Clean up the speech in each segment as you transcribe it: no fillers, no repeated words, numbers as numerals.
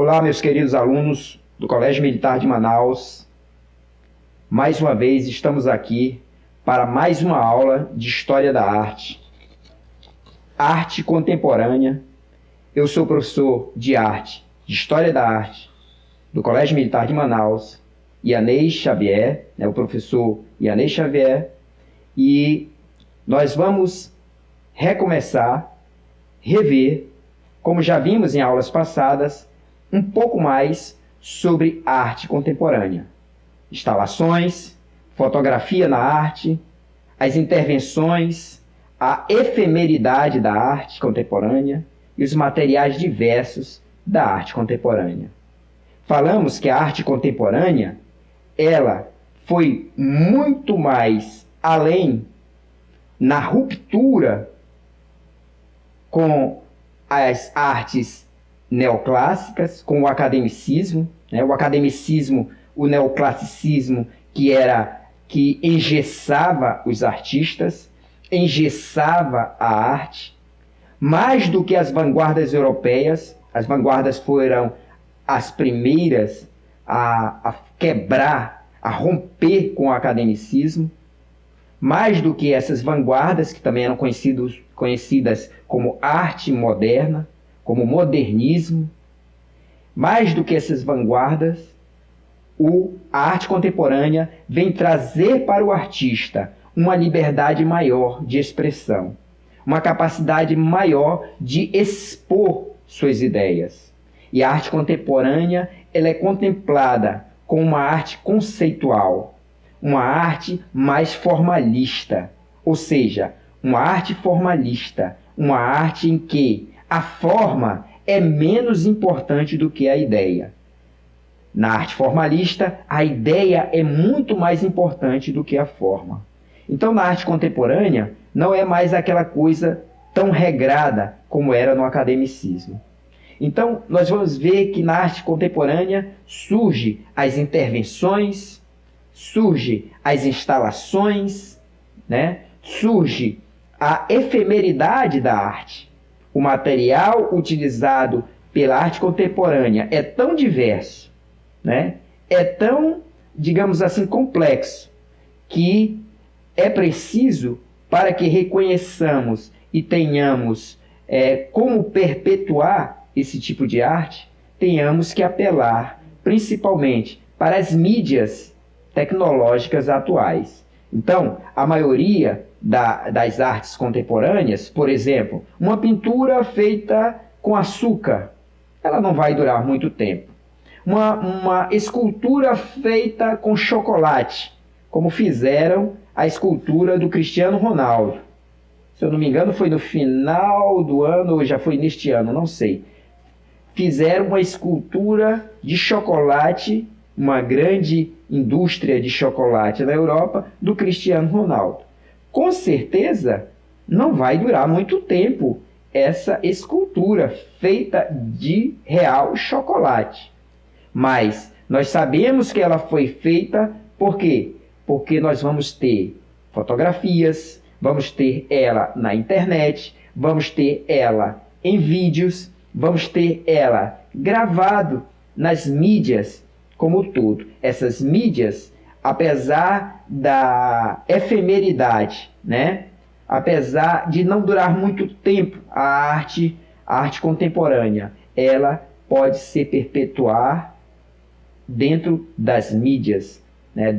Olá, meus queridos alunos do Colégio Militar de Manaus. Mais uma vez estamos aqui para mais uma aula de História da Arte. Arte contemporânea. Eu sou professor de arte, de História da Arte, do Colégio Militar de Manaus, Ianei Xavier, o professor Ianei Xavier, e nós vamos recomeçar, rever, como já vimos em aulas passadas, um pouco mais sobre arte contemporânea. Instalações, fotografia na arte, as intervenções, a efemeridade da arte contemporânea e os materiais diversos da arte contemporânea. Falamos que a arte contemporânea, ela foi muito mais além na ruptura com as artes neoclássicas, com o academicismo, o academicismo, o neoclassicismo, que engessava os artistas, engessava a arte, mais do que as vanguardas europeias. As vanguardas foram as primeiras a quebrar, a romper com o academicismo, mais do que essas vanguardas, que também eram conhecidas como arte moderna, como modernismo, mais do que essas vanguardas, a arte contemporânea vem trazer para o artista uma liberdade maior de expressão, uma capacidade maior de expor suas ideias. E a arte contemporânea, ela é contemplada como uma arte conceitual, uma arte mais formalista, ou seja, uma arte formalista, uma arte em que a forma é menos importante do que a ideia. Na arte formalista, a ideia é muito mais importante do que a forma. Então, na arte contemporânea, não é mais aquela coisa tão regrada como era no academicismo. Então, nós vamos ver que na arte contemporânea surgem as intervenções, surgem as instalações, surge a efemeridade da arte. O material utilizado pela arte contemporânea é tão diverso, é tão, digamos assim, complexo, que é preciso, para que reconheçamos e tenhamos como perpetuar esse tipo de arte, tenhamos que apelar principalmente para as mídias tecnológicas atuais. Então, a maioria das artes contemporâneas, por exemplo, uma pintura feita com açúcar, ela não vai durar muito tempo. Uma escultura feita com chocolate, como fizeram a escultura do Cristiano Ronaldo. Se eu não me engano, foi no final do ano, ou já foi neste ano, não sei. Fizeram uma escultura de chocolate, uma grande indústria de chocolate na Europa, do Cristiano Ronaldo. Com certeza, não vai durar muito tempo essa escultura feita de real chocolate. Mas nós sabemos que ela foi feita por quê? Porque nós vamos ter fotografias, vamos ter ela na internet, vamos ter ela em vídeos, vamos ter ela gravado nas mídias como um todo. Essas mídias, apesar da efemeridade, apesar de não durar muito tempo, a arte contemporânea, ela pode se perpetuar dentro das mídias,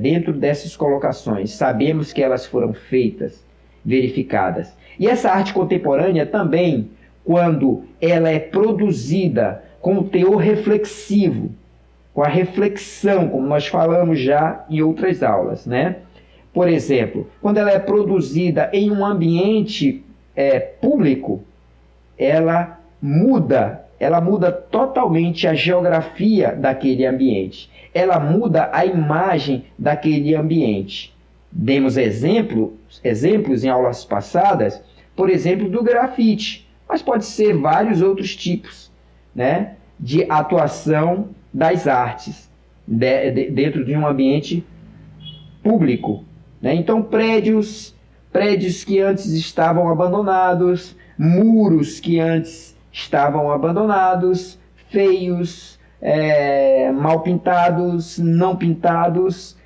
dentro dessas colocações. Sabemos que elas foram feitas, verificadas. E essa arte contemporânea também, quando ela é produzida com o teor reflexivo, com a reflexão, como nós falamos já em outras aulas, Por exemplo, quando ela é produzida em um ambiente público, ela muda totalmente a geografia daquele ambiente. Ela muda a imagem daquele ambiente. Demos exemplos em aulas passadas, por exemplo, do grafite, mas pode ser vários outros tipos, de atuação das artes dentro de um ambiente público. Então, prédios que antes estavam abandonados, muros que antes estavam abandonados, feios, mal pintados, não pintados.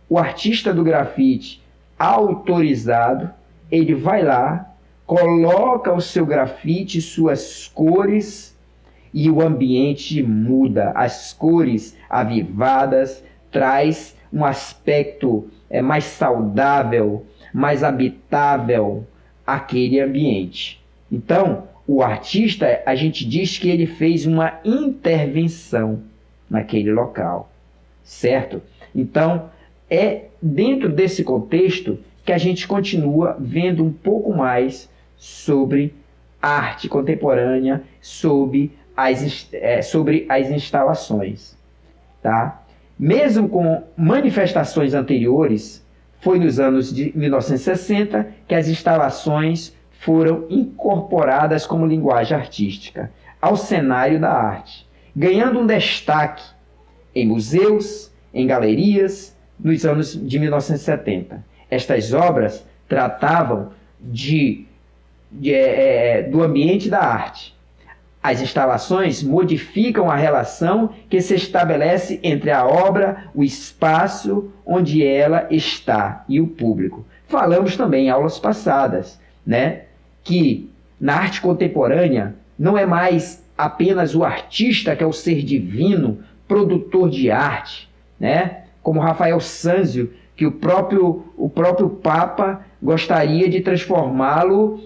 O artista do grafite autorizado, ele vai lá, coloca o seu grafite, suas cores, e o ambiente muda. As cores avivadas traz um aspecto mais saudável, mais habitável àquele ambiente. Então, o artista, a gente diz que ele fez uma intervenção naquele local, certo? Então, é dentro desse contexto que a gente continua vendo um pouco mais sobre arte contemporânea, sobre as instalações. Tá? Mesmo com manifestações anteriores, foi nos anos de 1960 que as instalações foram incorporadas como linguagem artística ao cenário da arte, ganhando um destaque em museus, em galerias, nos anos de 1970. Estas obras tratavam do ambiente da arte. As instalações modificam a relação que se estabelece entre a obra, o espaço onde ela está e o público. Falamos também em aulas passadas, né, que na arte contemporânea não é mais apenas o artista que é o ser divino, produtor de arte, né, como Rafael Sanzio, que o próprio Papa gostaria de transformá-lo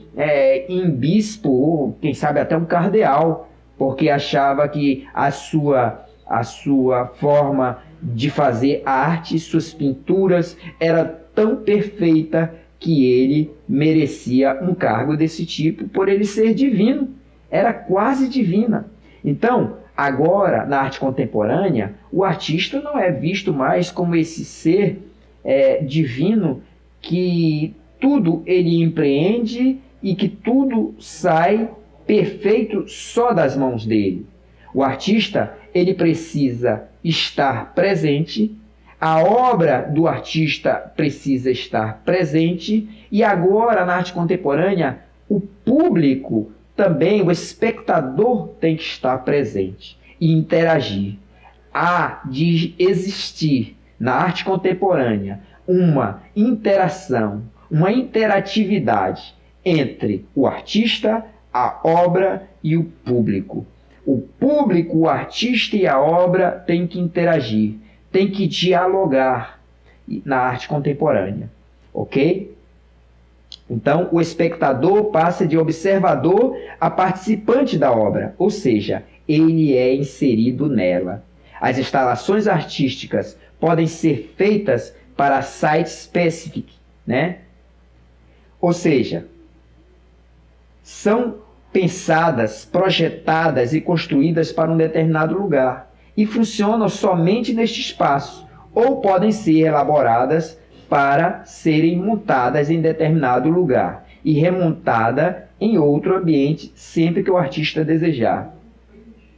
em bispo, ou quem sabe até um cardeal, porque achava que a sua forma de fazer arte, suas pinturas, era tão perfeita que ele merecia um cargo desse tipo por ele ser divino, era quase divina. Então, agora, na arte contemporânea, o artista não é visto mais como esse ser divino que tudo ele empreende e que tudo sai perfeito só das mãos dele. O artista, ele precisa estar presente, a obra do artista precisa estar presente, e agora, na arte contemporânea, o público também, o espectador tem que estar presente e interagir. Há de existir na arte contemporânea uma interação, uma interatividade entre o artista, a obra e o público. O público, o artista e a obra têm que interagir, têm que dialogar na arte contemporânea, ok? Então, o espectador passa de observador a participante da obra, ou seja, ele é inserido nela. As instalações artísticas podem ser feitas para site-specific, né? Ou seja, são pensadas, projetadas e construídas para um determinado lugar e funcionam somente neste espaço, ou podem ser elaboradas para serem montadas em determinado lugar e remontada em outro ambiente sempre que o artista desejar.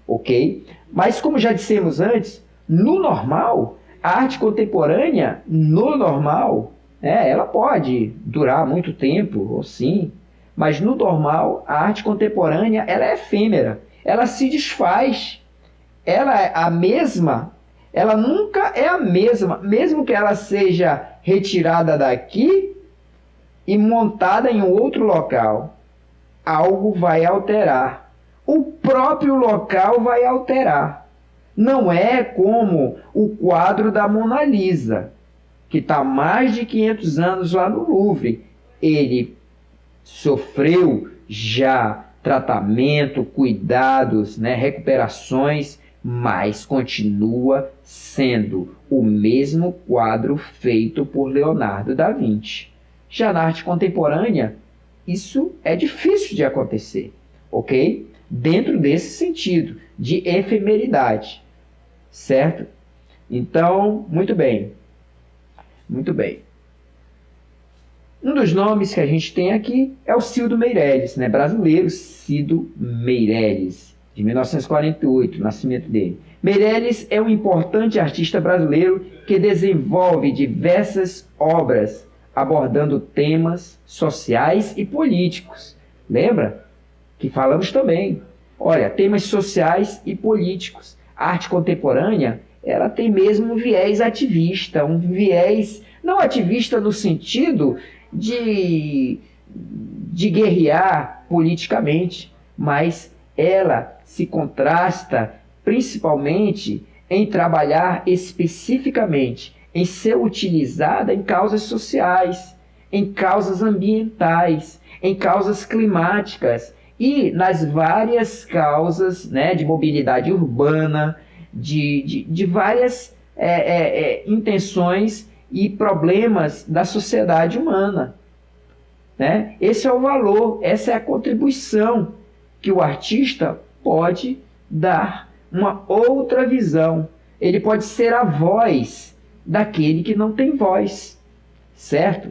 Ok? Mas como já dissemos antes, no normal, a arte contemporânea, no normal, ela pode durar muito tempo, ou sim, mas no normal, a arte contemporânea ela é efêmera, ela se desfaz, ela é a mesma, ela nunca é a mesma, mesmo que ela seja retirada daqui e montada em outro local, algo vai alterar. O próprio local vai alterar. Não é como o quadro da Mona Lisa, que está há mais de 500 anos lá no Louvre. Ele sofreu já tratamento, cuidados, né, recuperações, mas continua sendo o mesmo quadro feito por Leonardo da Vinci. Já na arte contemporânea, isso é difícil de acontecer, ok? Dentro desse sentido de efemeridade, certo? Então, muito bem. Muito bem. Um dos nomes que a gente tem aqui é o Cildo Meireles, né? Brasileiro, Cildo Meireles, de 1948, nascimento dele. Meireles é um importante artista brasileiro que desenvolve diversas obras abordando temas sociais e políticos. Lembra? Que falamos também. Olha, temas sociais e políticos. A arte contemporânea, ela tem mesmo um viés ativista, um viés não ativista no sentido de guerrear politicamente, mas ela se contrasta principalmente em trabalhar especificamente, em ser utilizada em causas sociais, em causas ambientais, em causas climáticas e nas várias causas, né, de mobilidade urbana, de várias intenções e problemas da sociedade humana. Né? Esse é o valor, essa é a contribuição que o artista pode dar, uma outra visão. Ele pode ser a voz daquele que não tem voz, certo?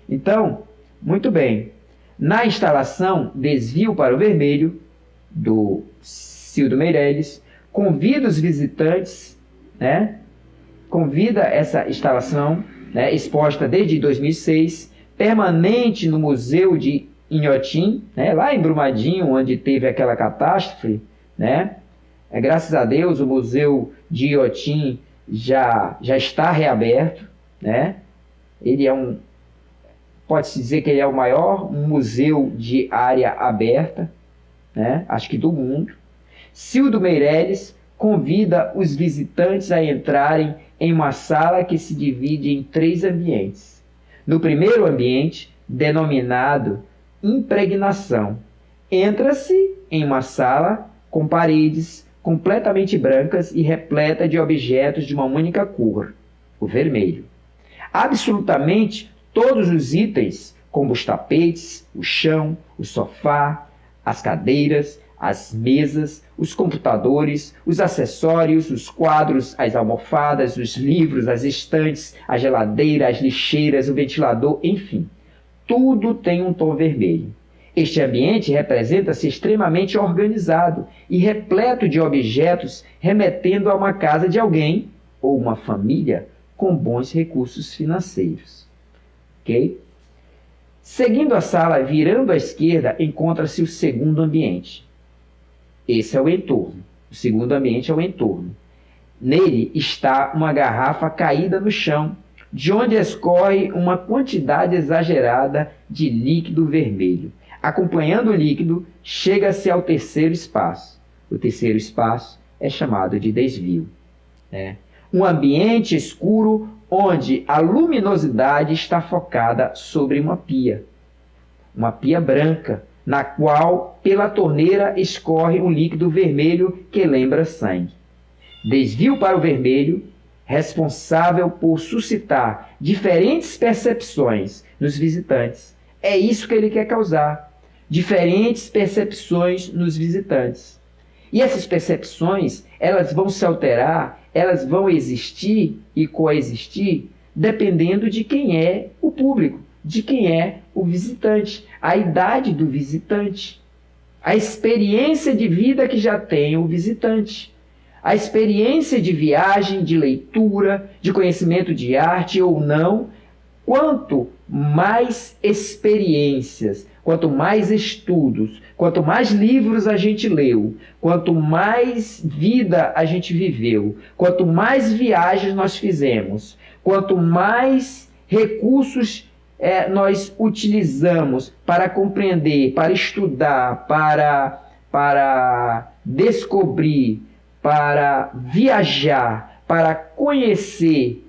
Então, muito bem. Na instalação Desvio para o Vermelho, do Cildo Meirelles, convida os visitantes, né? Convida essa instalação, né, exposta desde 2006, permanente no Museu de Inhotim, né, lá em Brumadinho, onde teve aquela catástrofe, né? Graças a Deus, o Museu de Inhotim já está reaberto, né? Ele é pode-se dizer que ele é o maior museu de área aberta, né? Acho que do mundo. Cildo Meirelles convida os visitantes a entrarem em uma sala que se divide em 3 ambientes. No primeiro ambiente, denominado Impregnação, entra-se em uma sala com paredes completamente brancas e repleta de objetos de uma única cor, o vermelho. Absolutamente todos os itens, como os tapetes, o chão, o sofá, as cadeiras, as mesas, os computadores, os acessórios, os quadros, as almofadas, os livros, as estantes, a geladeira, as lixeiras, o ventilador, enfim. Tudo tem um tom vermelho. Este ambiente representa-se extremamente organizado e repleto de objetos remetendo a uma casa de alguém ou uma família com bons recursos financeiros. Ok? Seguindo a sala, virando à esquerda, encontra-se o segundo ambiente. Esse é o entorno. O segundo ambiente é o entorno. Nele está uma garrafa caída no chão, de onde escorre uma quantidade exagerada de líquido vermelho. Acompanhando o líquido, chega-se ao terceiro espaço. O terceiro espaço é chamado de desvio. Né? Um ambiente escuro onde a luminosidade está focada sobre uma pia branca, na qual, pela torneira, escorre um líquido vermelho que lembra sangue. Desvio para o vermelho, responsável por suscitar diferentes percepções nos visitantes. É isso que ele quer causar. Diferentes percepções nos visitantes. E essas percepções, elas vão se alterar, elas vão existir e coexistir dependendo de quem é o público, de quem é o visitante, a idade do visitante, a experiência de vida que já tem o visitante, a experiência de viagem, de leitura, de conhecimento de arte ou não. Quanto mais experiências, quanto mais estudos, quanto mais livros a gente leu, quanto mais vida a gente viveu, quanto mais viagens nós fizemos, quanto mais recursos nós utilizamos para compreender, para estudar, para descobrir, para viajar, para conhecer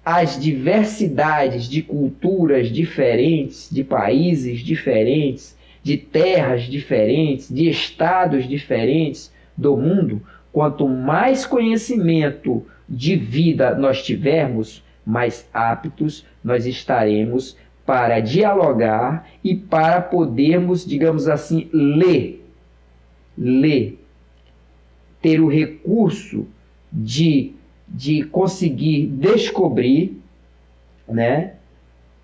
as diversidades de culturas diferentes, de países diferentes, de terras diferentes, de estados diferentes do mundo, quanto mais conhecimento de vida nós tivermos, mais aptos nós estaremos para dialogar e para podermos, digamos assim, ler, ter o recurso de conseguir descobrir, né,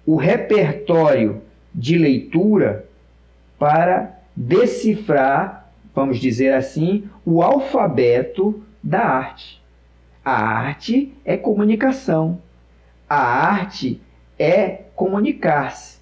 o repertório de leitura para decifrar, vamos dizer assim, o alfabeto da arte. A arte é comunicação. A arte é comunicar-se.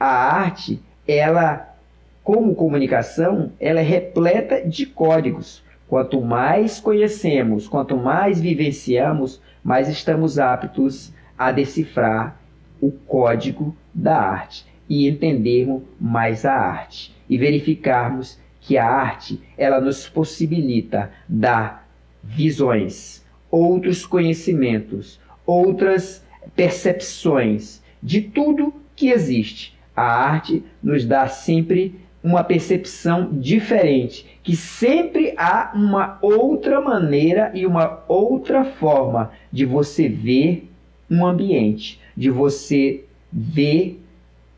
A arte, ela, como comunicação, ela é repleta de códigos. Quanto mais conhecemos, quanto mais vivenciamos, mais estamos aptos a decifrar o código da arte e entendermos mais a arte e verificarmos que a arte ela nos possibilita dar visões, outros conhecimentos, outras percepções de tudo que existe. A arte nos dá sempre uma percepção diferente, que sempre há uma outra maneira e uma outra forma de você ver um ambiente, de você ver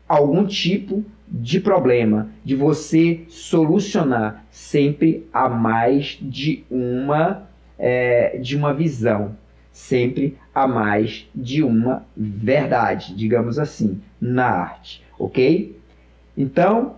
algum tipo de problema, de você solucionar. Sempre há mais de uma visão, sempre há mais de uma verdade, digamos assim, na arte, ok? Então,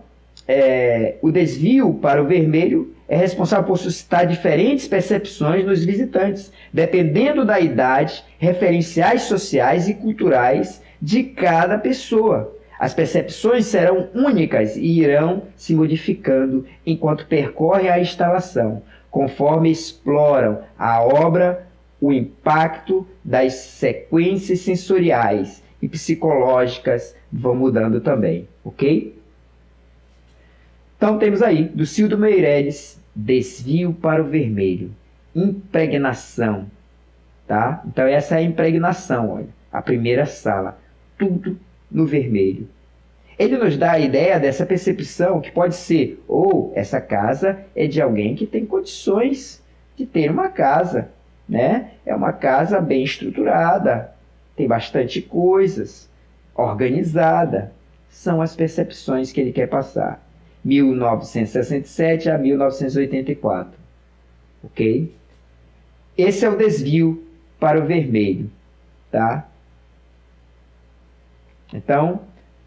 o desvio para o vermelho é responsável por suscitar diferentes percepções nos visitantes, dependendo da idade, referenciais sociais e culturais de cada pessoa. As percepções serão únicas e irão se modificando enquanto percorrem a instalação, conforme exploram a obra, o impacto das sequências sensoriais e psicológicas vão mudando também, ok? Então temos aí, do Cildo Meireles, desvio para o vermelho, impregnação, tá? Então essa é a impregnação, olha, a primeira sala, tudo no vermelho. Ele nos dá a ideia dessa percepção que pode ser, ou essa casa é de alguém que tem condições de ter uma casa, né? É uma casa bem estruturada, tem bastante coisas, organizada. São as percepções que ele quer passar. 1967 a 1984, ok? Esse é o desvio para o vermelho, tá? Então,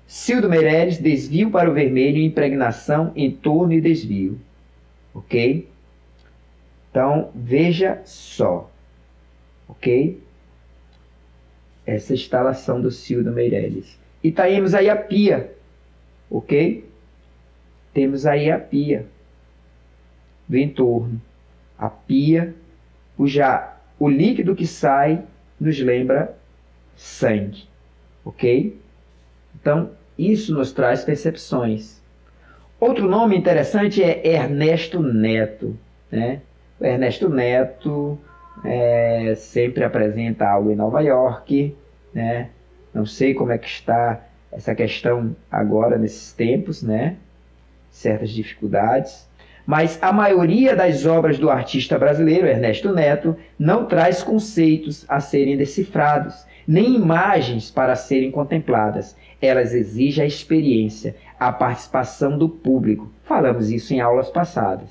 Cildo Meireles, desvio para o vermelho, impregnação, entorno e desvio, ok? Então, veja só, ok? Essa instalação do Cildo Meireles. E temos aí a pia, ok? Temos aí a pia do entorno. A pia, o líquido que sai nos lembra sangue, ok? Então, isso nos traz percepções. Outro nome interessante é Ernesto Neto, né? O Ernesto Neto sempre apresenta algo em Nova York, né? Não sei como é que está essa questão agora nesses tempos, né? Certas dificuldades. Mas a maioria das obras do artista brasileiro, Ernesto Neto, não traz conceitos a serem decifrados, nem imagens para serem contempladas. Elas exigem a experiência, a participação do público. Falamos isso em aulas passadas.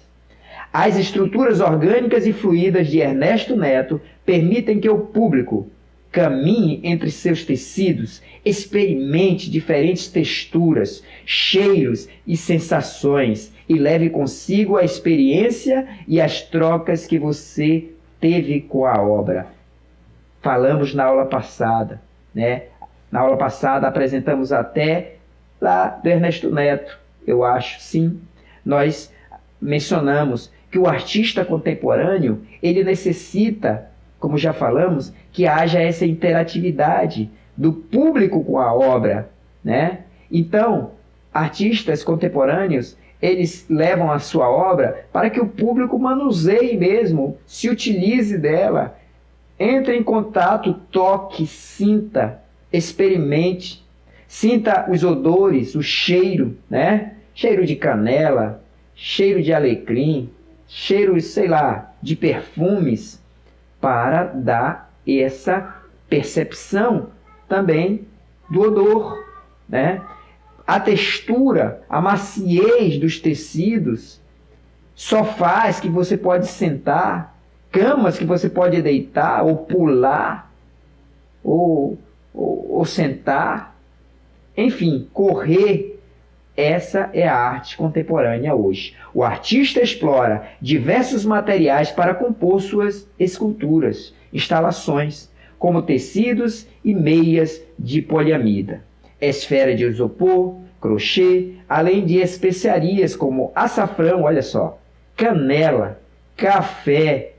As estruturas orgânicas e fluídas de Ernesto Neto permitem que o público caminhe entre seus tecidos, experimente diferentes texturas, cheiros e sensações e leve consigo a experiência e as trocas que você teve com a obra. Falamos na aula passada, né? Na aula passada apresentamos até lá do Ernesto Neto, eu acho, sim. Nós mencionamos que o artista contemporâneo, ele necessita, como já falamos, que haja essa interatividade do público com a obra, né? Então, artistas contemporâneos, eles levam a sua obra para que o público manuseie mesmo, se utilize dela, entre em contato, toque, sinta, experimente, sinta os odores, o cheiro, né? Cheiro de canela, cheiro de alecrim, cheiro, sei lá, de perfumes, para dar essa percepção também do odor, né? A textura, a maciez dos tecidos, sofás que você pode sentar, camas que você pode deitar ou pular, ou sentar, enfim, correr. Essa é a arte contemporânea hoje. O artista explora diversos materiais para compor suas esculturas, instalações, como tecidos e meias de poliamida, esfera de isopor, crochê, além de especiarias como açafrão, olha só, canela, café,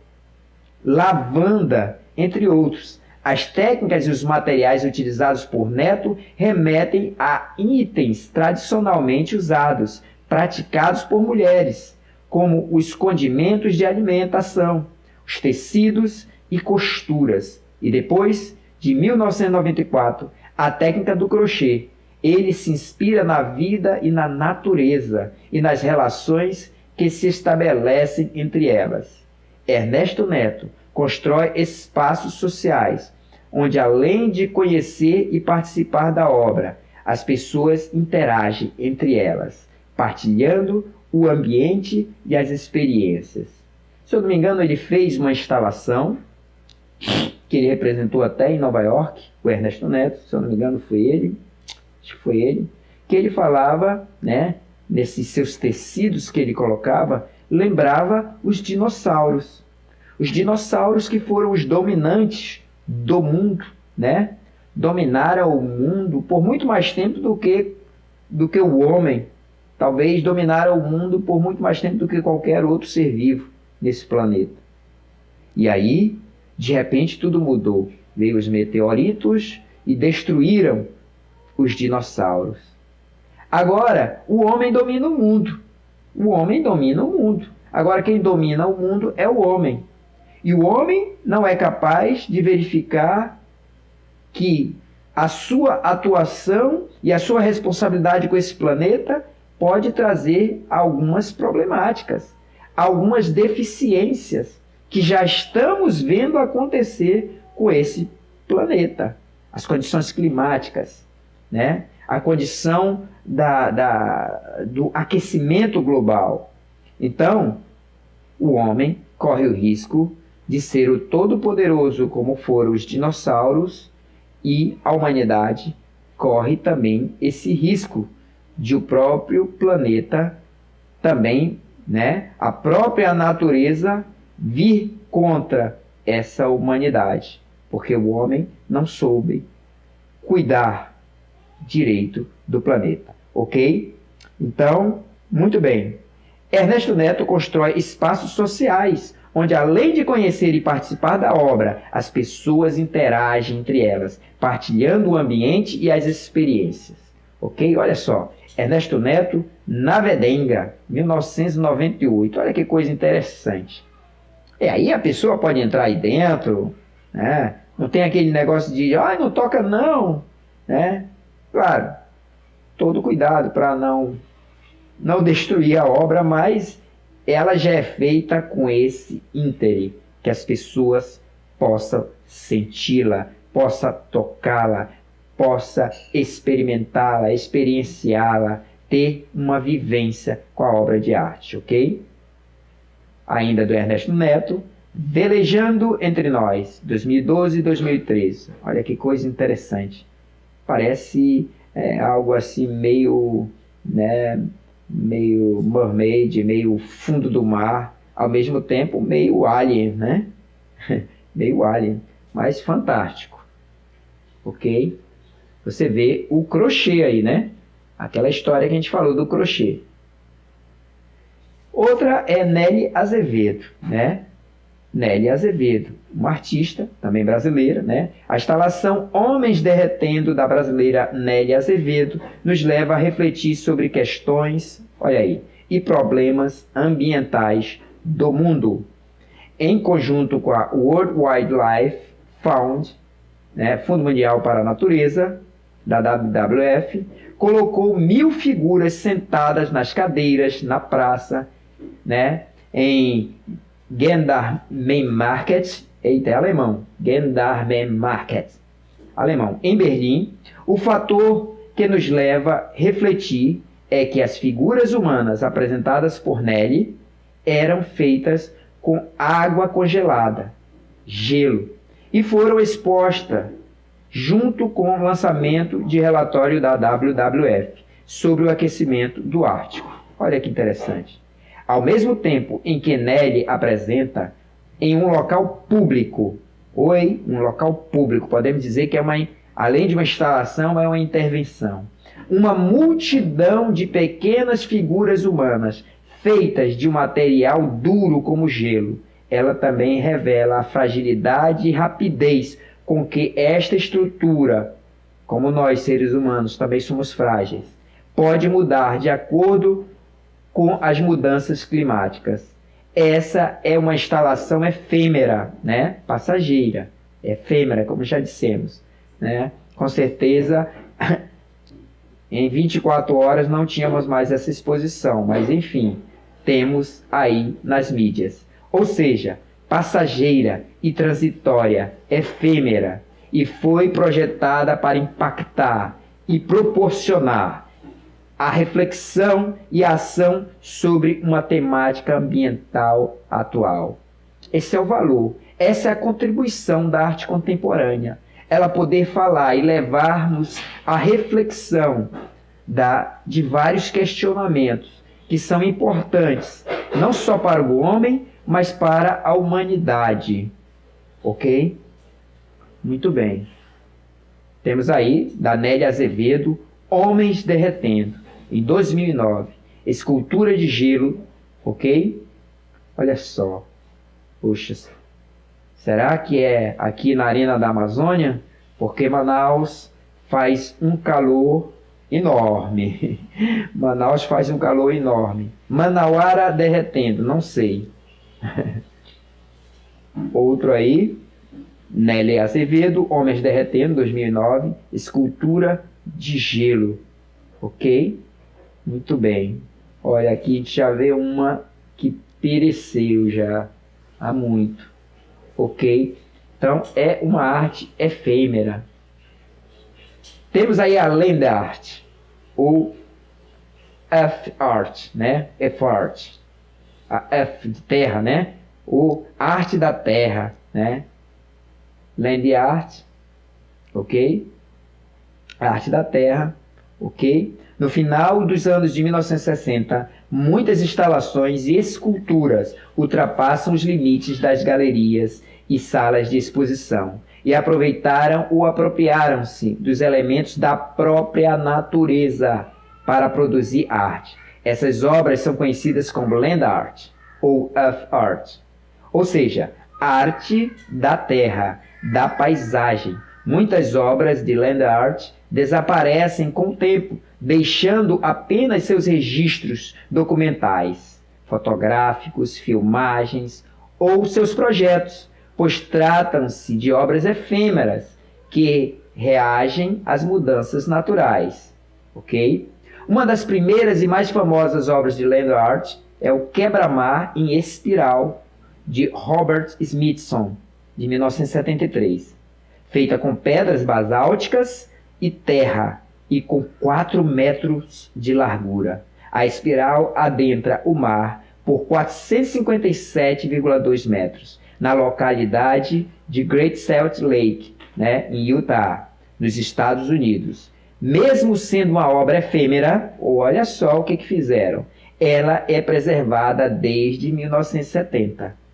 lavanda, entre outros. As técnicas e os materiais utilizados por Neto remetem a itens tradicionalmente usados, praticados por mulheres, como os condimentos de alimentação, os tecidos e costuras. E depois, de 1994, a técnica do crochê. Ele se inspira na vida e na natureza e nas relações que se estabelecem entre elas. Ernesto Neto constrói espaços sociais, onde além de conhecer e participar da obra, as pessoas interagem entre elas, partilhando o ambiente e as experiências. Se eu não me engano, ele fez uma instalação que ele representou até em Nova York, o Ernesto Neto, se eu não me engano foi ele, acho que foi ele, que ele falava, né, nesses seus tecidos que ele colocava, lembrava os dinossauros. Os dinossauros que foram os dominantes do mundo, né? Dominaram o mundo por muito mais tempo do que o homem. Talvez dominaram o mundo por muito mais tempo do que qualquer outro ser vivo nesse planeta. E aí, de repente, tudo mudou. Veio os meteoritos e destruíram os dinossauros. Agora, o homem domina o mundo. O homem domina o mundo. Agora, quem domina o mundo é o homem. E o homem não é capaz de verificar que a sua atuação e a sua responsabilidade com esse planeta pode trazer algumas problemáticas, algumas deficiências que já estamos vendo acontecer com esse planeta. As condições climáticas, né? A condição do aquecimento global. Então, o homem corre o risco de ser o todo-poderoso como foram os dinossauros, e a humanidade corre também esse risco de o próprio planeta também, né, a própria natureza vir contra essa humanidade, porque o homem não soube cuidar direito do planeta, ok? Então, muito bem. Ernesto Neto constrói espaços sociais, onde além de conhecer e participar da obra, as pessoas interagem entre elas, partilhando o ambiente e as experiências. Ok? Olha só, Ernesto Neto, Navedenga, 1998. Olha que coisa interessante. E aí a pessoa pode entrar aí dentro, né? Não tem aquele negócio de, não toca não, né? Claro, todo cuidado para não destruir a obra, mas ela já é feita com esse íntere, que as pessoas possam senti-la, possam tocá-la, possam experimentá-la, experienciá-la, ter uma vivência com a obra de arte, ok? Ainda do Ernesto Neto, Velejando Entre Nós, 2012 e 2013. Olha que coisa interessante. Parece algo assim meio, né, meio mermaid, meio fundo do mar, ao mesmo tempo meio alien, né? Meio alien, mas fantástico, ok? Você vê o crochê aí, né? Aquela história que a gente falou do crochê. Outra é Nelly Azevedo, né? Nelly Azevedo, uma artista, também brasileira, né? A instalação Homens Derretendo, da brasileira Nelly Azevedo, nos leva a refletir sobre questões, olha aí, e problemas ambientais do mundo. Em conjunto com a World Wildlife Fund, né, Fundo Mundial para a Natureza, da WWF, colocou 1000 figuras sentadas nas cadeiras, na praça, né, em Gendarmenmarkt, eita, é alemão, Gendarmenmarkt, alemão, em Berlim. O fator que nos leva a refletir é que as figuras humanas apresentadas por Nelly eram feitas com água congelada, gelo, e foram expostas junto com o lançamento de relatório da WWF sobre o aquecimento do Ártico. Olha que interessante. Ao mesmo tempo em que Nelly apresenta em um local público, um local público, podemos dizer que além de uma instalação, é uma intervenção. Uma multidão de pequenas figuras humanas feitas de um material duro como gelo. Ela também revela a fragilidade e rapidez com que esta estrutura, como nós seres humanos também somos frágeis, pode mudar de acordo com as mudanças climáticas. Essa é uma instalação efêmera, né? Passageira, efêmera, como já dissemos, né? Com certeza, em 24 horas não tínhamos mais essa exposição, mas enfim, temos aí nas mídias. Ou seja, passageira e transitória, efêmera, e foi projetada para impactar e proporcionar a reflexão e a ação sobre uma temática ambiental atual. Esse é o valor, essa é a contribuição da arte contemporânea. Ela poder falar e levar-nos à reflexão de vários questionamentos que são importantes, não só para o homem, mas para a humanidade. Ok? Muito bem. Temos aí, da Nélia Azevedo, Homens Derretendo, em 2009. Escultura de gelo, ok? Olha só. Poxa, será que é aqui na Arena da Amazônia? Porque Manaus faz um calor enorme. Manaus faz um calor enorme. Manauara derretendo, não sei. Outro aí, Nélia Azevedo, Homens Derretendo, 2009, escultura de gelo, ok? Muito bem. Olha, aqui a gente já vê uma que pereceu já há muito, ok? Então, é uma arte efêmera. Temos aí a land art, ou earth art, né? Earth art. A earth de terra, né? Ou arte da terra, né? Land art, ok? Arte da terra, ok? No final dos anos de 1960, muitas instalações e esculturas ultrapassam os limites das galerias e salas de exposição e aproveitaram ou apropriaram-se dos elementos da própria natureza para produzir arte. Essas obras são conhecidas como land art ou earth art, ou seja, arte da terra, da paisagem. Muitas obras de land art desaparecem com o tempo, deixando apenas seus registros documentais, fotográficos, filmagens ou seus projetos, pois tratam-se de obras efêmeras que reagem às mudanças naturais. Ok? Uma das primeiras e mais famosas obras de land art é o Quebra-Mar em Espiral, de Robert Smithson, de 1973, feita com pedras basálticas e terra, e com 4 metros de largura. A espiral adentra o mar por 457,2 metros, na localidade de Great Salt Lake, né, em Utah, nos Estados Unidos. Mesmo sendo uma obra efêmera, olha só o que fizeram, ela é preservada desde 1970.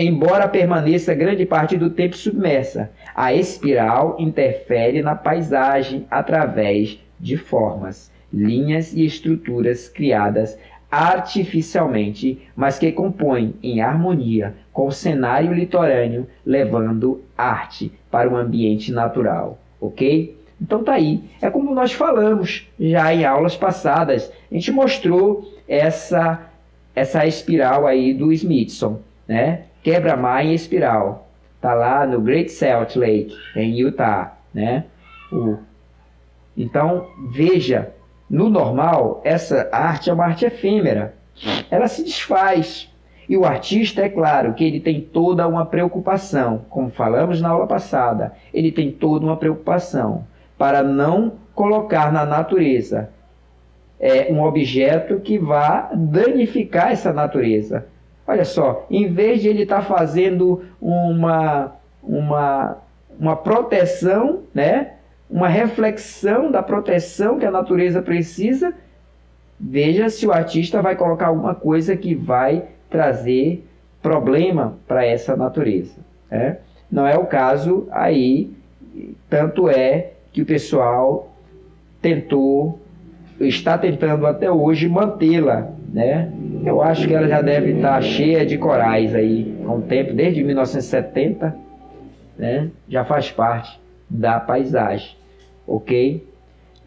Embora permaneça grande parte do tempo submersa, a espiral interfere na paisagem através de formas, linhas e estruturas criadas artificialmente, mas que compõem em harmonia com o cenário litorâneo, levando arte para o ambiente natural, ok? Então tá aí, é como nós falamos já em aulas passadas, a gente mostrou essa espiral aí do Smithson, né? Quebra-Mar em Espiral, tá lá no Great Salt Lake, em Utah, né? Então, veja, no normal, essa arte é uma arte efêmera, ela se desfaz, e o artista, é claro, que ele tem toda uma preocupação, como falamos na aula passada, ele tem toda uma preocupação para não colocar na natureza um objeto que vá danificar essa natureza. Olha só, em vez de ele estar fazendo uma proteção, né? Uma reflexão da proteção que a natureza precisa, veja se o artista vai colocar alguma coisa que vai trazer problema para essa natureza. Né? Não é o caso aí, tanto é que o pessoal tentou está tentando até hoje mantê-la, né? Eu acho que ela já deve estar cheia de corais aí há um tempo, desde 1970, né? Já faz parte da paisagem, ok?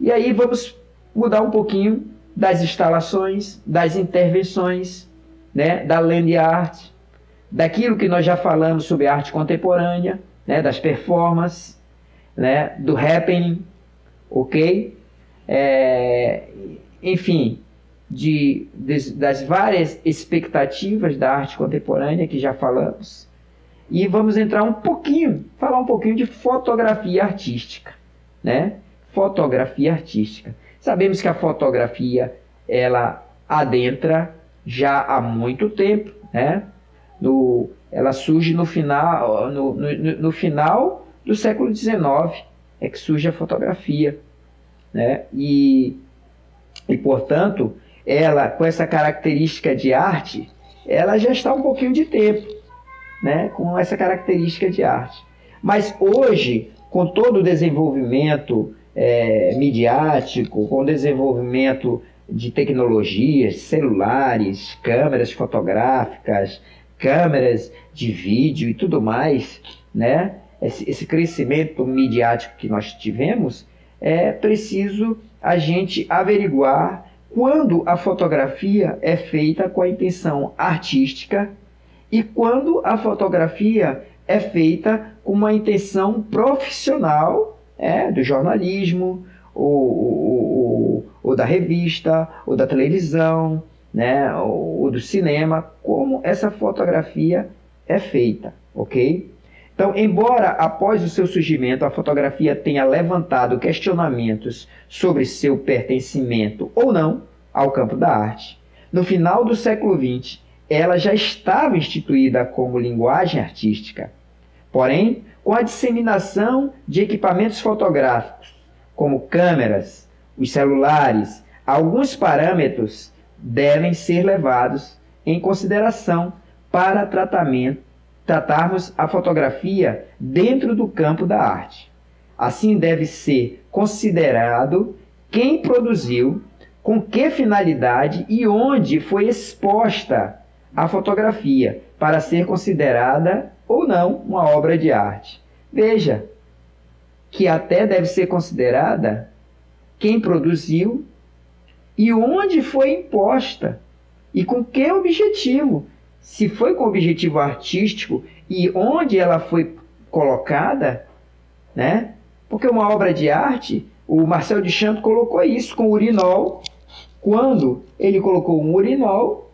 E aí vamos mudar um pouquinho das instalações, das intervenções, né? Da land art, daquilo que nós já falamos sobre arte contemporânea, né? Das performances, né? Do happening, ok? Enfim, das várias expectativas da arte contemporânea que já falamos. E vamos entrar falar um pouquinho de fotografia artística, né? Fotografia artística. Sabemos que a fotografia, ela adentra já há muito tempo, né? Ela surge no final do século XIX, é que surge a fotografia, né? E portanto, ela, com essa característica de arte, ela já está um pouquinho de tempo, né? Com essa característica de arte. Mas hoje, com todo o desenvolvimento midiático, com o desenvolvimento de tecnologias, celulares, câmeras fotográficas, câmeras de vídeo e tudo mais, né? Esse crescimento midiático que nós tivemos, é preciso a gente averiguar quando a fotografia é feita com a intenção artística e quando a fotografia é feita com uma intenção profissional, do jornalismo, ou da revista, ou da televisão, né, ou do cinema, como essa fotografia é feita, ok? Então, embora após o seu surgimento a fotografia tenha levantado questionamentos sobre seu pertencimento ou não ao campo da arte, no final do século XX ela já estava instituída como linguagem artística. Porém, com a disseminação de equipamentos fotográficos, como câmeras, os celulares, alguns parâmetros devem ser levados em consideração para tratarmos a fotografia dentro do campo da arte. Assim, deve ser considerado quem produziu, com que finalidade e onde foi exposta a fotografia para ser considerada ou não uma obra de arte. Veja que até deve ser considerada quem produziu e onde foi imposta e com que objetivo. Se foi com objetivo artístico e onde ela foi colocada, né? Porque uma obra de arte, o Marcel Duchamp colocou isso com o urinol, quando ele colocou um urinol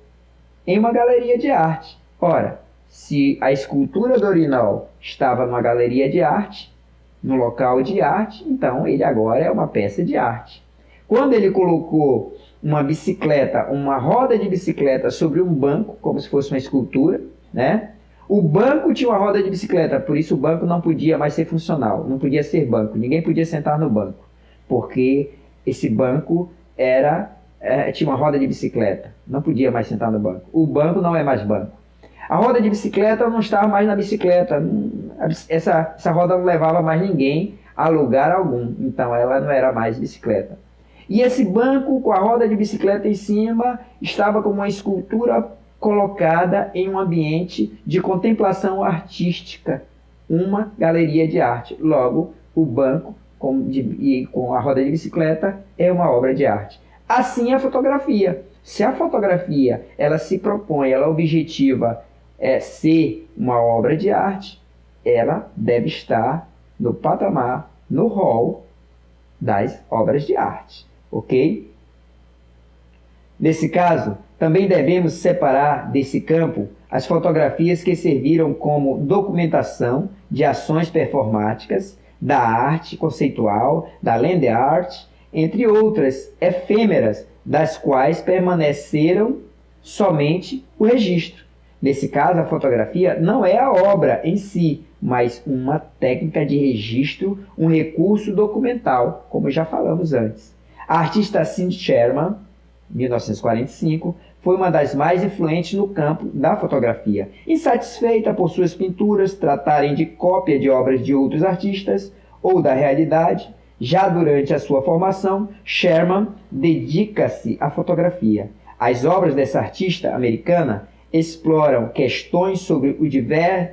em uma galeria de arte. Ora, se a escultura do urinol estava numa galeria de arte, no local de arte, então ele agora é uma peça de arte. Quando ele colocou uma bicicleta, uma roda de bicicleta sobre um banco, como se fosse uma escultura, né? O banco tinha uma roda de bicicleta, por isso o banco não podia mais ser funcional, não podia ser banco, ninguém podia sentar no banco, porque esse banco tinha uma roda de bicicleta, não podia mais sentar no banco. O banco não é mais banco. A roda de bicicleta não estava mais na bicicleta, essa roda não levava mais ninguém a lugar algum, então ela não era mais bicicleta. E esse banco com a roda de bicicleta em cima estava como uma escultura colocada em um ambiente de contemplação artística, uma galeria de arte. Logo, o banco com a roda de bicicleta é uma obra de arte. Assim é a fotografia. Se a fotografia ela se propõe, ela objetiva ser uma obra de arte, ela deve estar no patamar, no rol das obras de arte. Ok? Nesse caso, também devemos separar desse campo as fotografias que serviram como documentação de ações performáticas, da arte conceitual, da land art, entre outras efêmeras, das quais permaneceram somente o registro. Nesse caso, a fotografia não é a obra em si, mas uma técnica de registro, um recurso documental, como já falamos antes. A artista Cindy Sherman, 1945, foi uma das mais influentes no campo da fotografia. Insatisfeita por suas pinturas tratarem de cópia de obras de outros artistas ou da realidade, Já durante a sua formação, Sherman dedica-se à fotografia. As obras dessa artista americana exploram questões sobre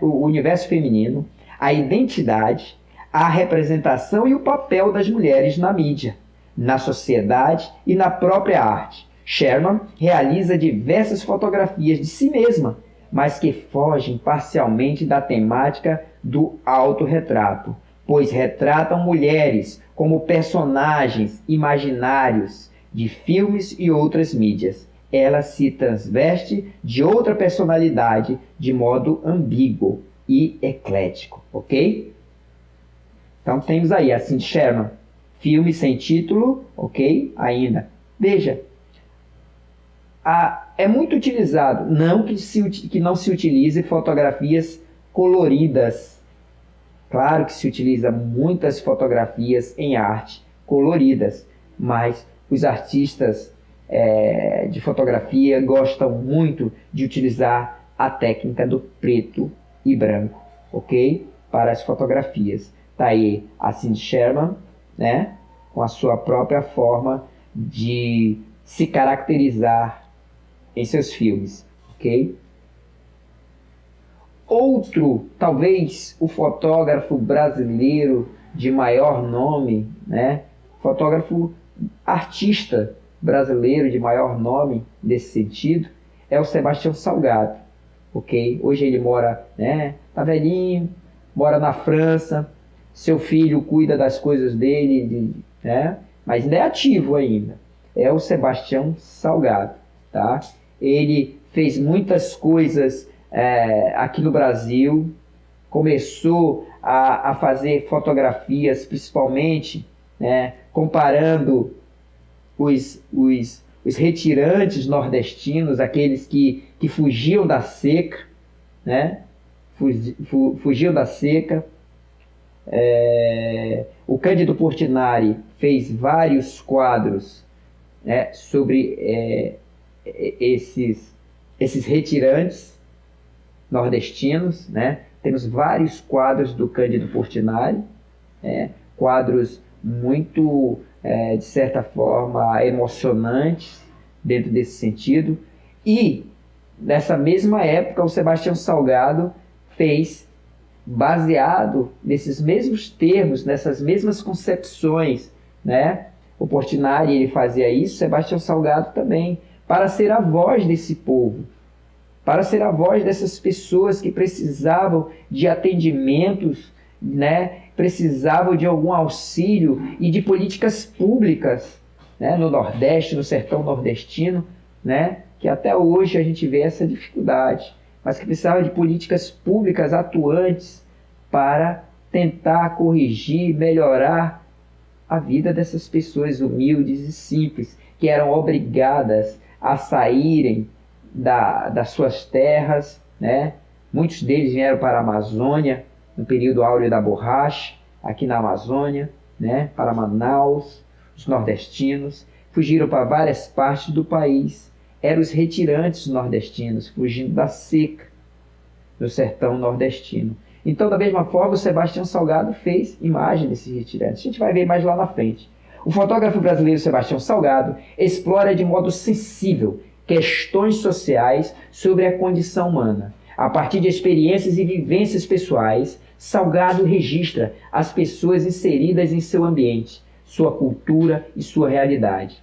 o universo feminino, a identidade, a representação e o papel das mulheres na mídia, na sociedade e na própria arte. Sherman realiza diversas fotografias de si mesma, mas que fogem parcialmente da temática do autorretrato, pois retratam mulheres como personagens imaginários de filmes e outras mídias. Ela se transveste de outra personalidade de modo ambíguo e eclético, ok? Então temos aí a Cindy Sherman, filme sem título, ok? Ainda. Veja, é muito utilizado, não que não se utilize fotografias coloridas. Claro que se utiliza muitas fotografias em arte coloridas, mas os artistas de fotografia gostam muito de utilizar a técnica do preto e branco, ok? Para as fotografias. Está aí a Cindy Sherman, né? Com a sua própria forma de se caracterizar em seus filmes, ok? Outro, talvez o fotógrafo brasileiro de maior nome, né? Fotógrafo artista brasileiro de maior nome nesse sentido, é o Sebastião Salgado, ok? Hoje ele mora, né? Tá velhinho, mora na França, seu filho cuida das coisas dele, né? Mas ainda é ativo ainda. É o Sebastião Salgado, tá? Ele fez muitas coisas aqui no Brasil, começou a fazer fotografias, principalmente, né, comparando os retirantes nordestinos, aqueles que fugiam da seca, né? Fugiam da seca. O Cândido Portinari fez vários quadros, né, sobre esses retirantes nordestinos, né? Temos vários quadros do Cândido Portinari, quadros muito, de certa forma, emocionantes dentro desse sentido. E, nessa mesma época, o Sebastião Salgado fez, baseado nesses mesmos termos, nessas mesmas concepções, né? O Portinari ele fazia isso, Sebastião Salgado também, para ser a voz desse povo, para ser a voz dessas pessoas que precisavam de atendimentos, né? Precisavam de algum auxílio e de políticas públicas, né? No Nordeste, no sertão nordestino, né? Que até hoje a gente vê essa dificuldade, mas que precisavam de políticas públicas atuantes para tentar corrigir, melhorar a vida dessas pessoas humildes e simples, que eram obrigadas a saírem das suas terras, né? Muitos deles vieram para a Amazônia, no período áureo da borracha, aqui na Amazônia, né? Para Manaus, os nordestinos, fugiram para várias partes do país, eram os retirantes nordestinos, fugindo da seca do sertão nordestino. Então, da mesma forma, o Sebastião Salgado fez imagem desses retirantes. A gente vai ver mais lá na frente. O fotógrafo brasileiro Sebastião Salgado explora de modo sensível questões sociais sobre a condição humana. A partir de experiências e vivências pessoais, Salgado registra as pessoas inseridas em seu ambiente, sua cultura e sua realidade.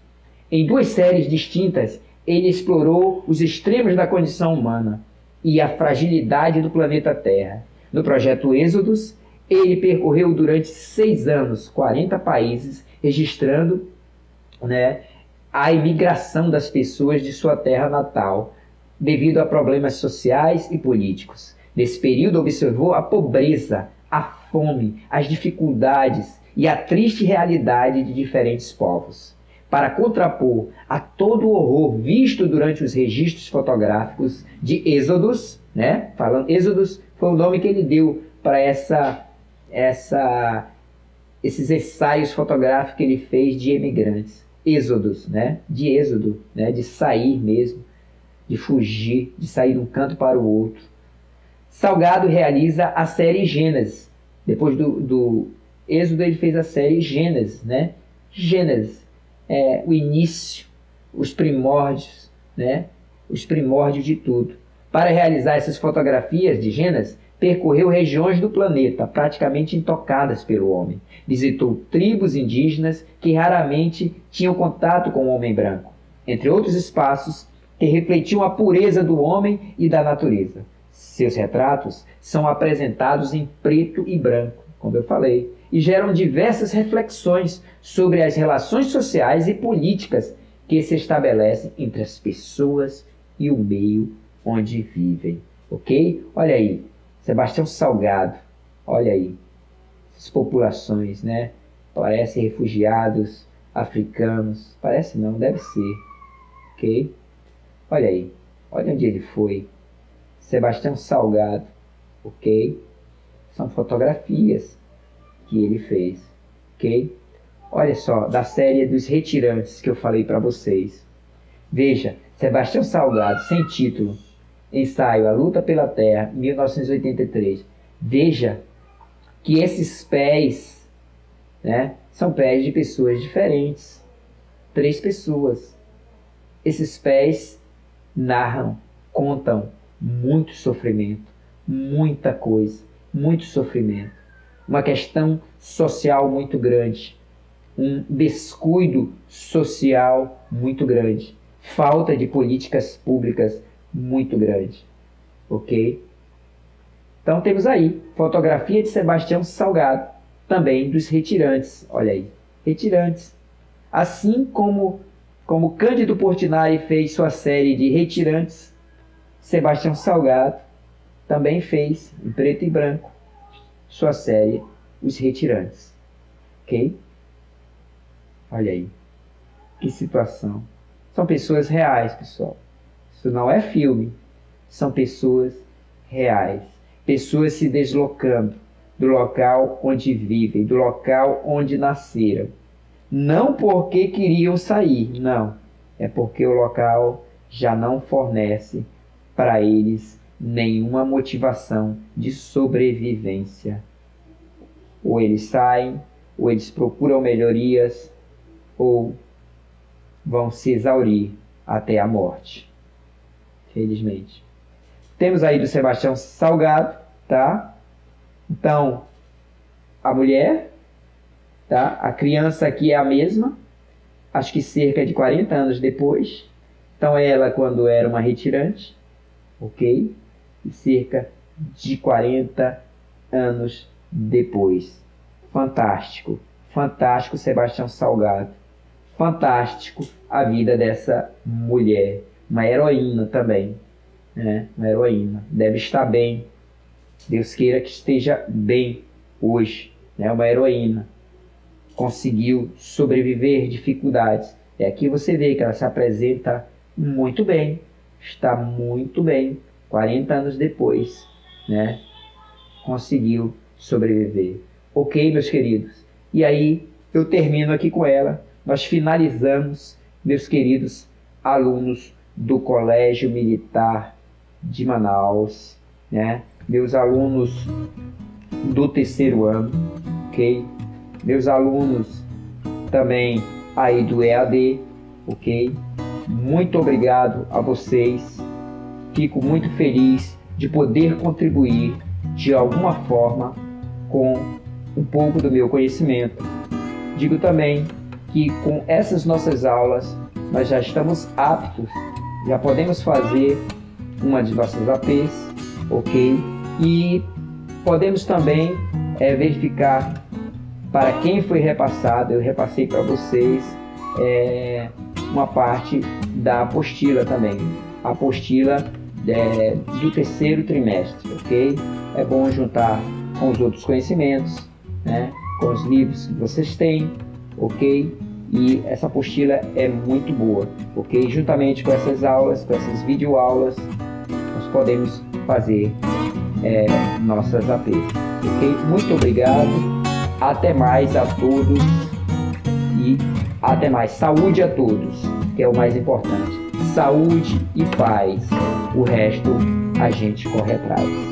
Em duas séries distintas, ele explorou os extremos da condição humana e a fragilidade do planeta Terra. No projeto Êxodos, ele percorreu durante 6 anos 40 países, registrando, né, a imigração das pessoas de sua terra natal, devido a problemas sociais e políticos. Nesse período, observou a pobreza, a fome, as dificuldades e a triste realidade de diferentes povos. Para contrapor a todo o horror visto durante os registros fotográficos de Êxodos, né? Falando Êxodos foi o nome que ele deu para esses ensaios fotográficos que ele fez de imigrantes. Êxodos, né? De êxodo, né? De sair mesmo, de fugir, de sair de um canto para o outro. Salgado realiza a série Gênesis, depois do Êxodo ele fez a série Gênesis, né? Gênesis, o início, os primórdios, né? Os primórdios de tudo. Para realizar essas fotografias de Gênesis, percorreu regiões do planeta praticamente intocadas pelo homem. Visitou tribos indígenas que raramente tinham contato com o homem branco, entre outros espaços que refletiam a pureza do homem e da natureza. Seus retratos são apresentados em preto e branco, como eu falei, e geram diversas reflexões sobre as relações sociais e políticas que se estabelecem entre as pessoas e o meio onde vivem. Ok? Olha aí, Sebastião Salgado, olha aí, as populações, né? Parecem refugiados africanos, parece não, deve ser, ok? Olha aí, olha onde ele foi, Sebastião Salgado, ok? São fotografias que ele fez, ok? Olha só, da série dos Retirantes que eu falei para vocês. Veja, Sebastião Salgado, sem título, ensaio A Luta pela Terra, 1983. Veja que esses pés, né, são pés de pessoas diferentes. 3 pessoas. Esses pés narram, contam muito sofrimento, muita coisa, muito sofrimento. Uma questão social muito grande. Um descuido social muito grande. Falta de políticas públicas muito grande, ok? Então temos aí fotografia de Sebastião Salgado, também dos Retirantes, olha aí, Retirantes. Assim como Cândido Portinari fez sua série de Retirantes, Sebastião Salgado também fez, em preto e branco, sua série Os Retirantes, ok? Olha aí, que situação. São pessoas reais, pessoal. Isso não é filme, são pessoas reais. Pessoas se deslocando do local onde vivem, do local onde nasceram. Não porque queriam sair, não. É porque o local já não fornece para eles nenhuma motivação de sobrevivência. Ou eles saem, ou eles procuram melhorias, ou vão se exaurir até a morte. Felizmente. Temos aí do Sebastião Salgado, tá? Então, a mulher, tá? A criança aqui é a mesma, acho que cerca de 40 anos depois. Então, ela quando era uma retirante, ok? E cerca de 40 anos depois. Fantástico, fantástico Sebastião Salgado. Fantástico a vida dessa mulher. Uma heroína também, né? Uma heroína. Deve estar bem. Deus queira que esteja bem hoje, né? Uma heroína. Conseguiu sobreviver dificuldades. E aqui você vê que ela se apresenta muito bem. Está muito bem. 40 anos depois, né? Conseguiu sobreviver. Ok, meus queridos? E aí, eu termino aqui com ela. Nós finalizamos, meus queridos alunos do Colégio Militar de Manaus, né? Meus alunos do 3º ano, ok? Meus alunos também aí do EAD, ok? Muito obrigado a vocês. Fico muito feliz de poder contribuir de alguma forma com um pouco do meu conhecimento. Digo também que com essas nossas aulas nós já estamos aptos, já podemos fazer uma de nossas APs, ok? E podemos também verificar para quem foi repassado. Eu repassei para vocês uma parte da apostila também, a apostila do 3º trimestre, ok? É bom juntar com os outros conhecimentos, né? Com os livros que vocês têm, ok? E essa apostila é muito boa, ok? Juntamente com essas aulas, com essas videoaulas, nós podemos fazer nossas APs, ok? Muito obrigado, até mais a todos e até mais. Saúde a todos, que é o mais importante. Saúde e paz, o resto a gente corre atrás.